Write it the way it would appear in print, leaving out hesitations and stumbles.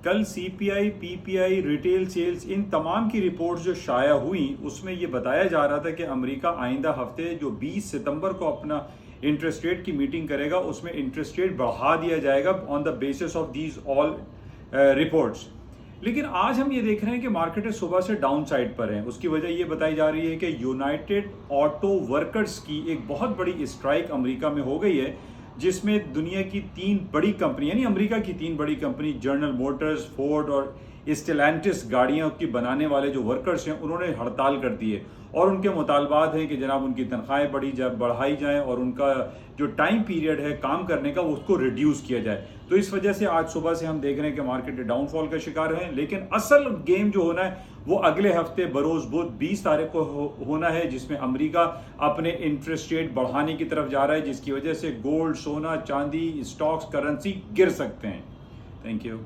कल CPI, PPI, retail sales, इन तमाम की रिपोर्ट्स जो शाया हुई उसमें ये बताया जा रहा था कि अमेरिका आइंदा हफ्ते जो 20 सितंबर को अपना इंटरेस्ट रेट की मीटिंग करेगा उसमें इंटरेस्ट रेट बढ़ा दिया जाएगा on the basis of these all reports. लेकिन आज हम ये देख रहे हैं कि मार्केट सुबह से डाउन साइड पर है। उसकी वजह ये बताई जा रही है कि यूनाइटेड ऑटो वर्कर्स की एक बहुत बड़ी स्ट्राइक अमेरिका में हो गई है, जिसमें दुनिया की 3 बड़ी कंपनी यानी अमेरिका की 3 बड़ी कंपनी जनरल मोटर्स, फोर्ड और स्टेलेंटिस गाड़ियों की बनाने वाले जो वर्कर्स हैं उन्होंने हड़ताल कर दी है और उनके मुतालबात हैं कि जनाब उनकी तनख्वाहें बढ़ाई जाएं और उनका जो टाइम पीरियड है काम करने का उसको रिड्यूस किया जाए। तो इस वजह से आज सुबह से हम देख रहे हैं कि मार्केट डाउनफॉल का शिकार है। लेकिन असल गेम जो होना है वो अगले हफ्ते बरोज बुध 20 तारीख को होना है, जिसमें अमेरिका अपने इंटरेस्ट रेट बढ़ाने की तरफ जा रहा है, जिसकी वजह से गोल्ड, सोना, चांदी, स्टॉक्स, करेंसी गिर सकते हैं। Thank you.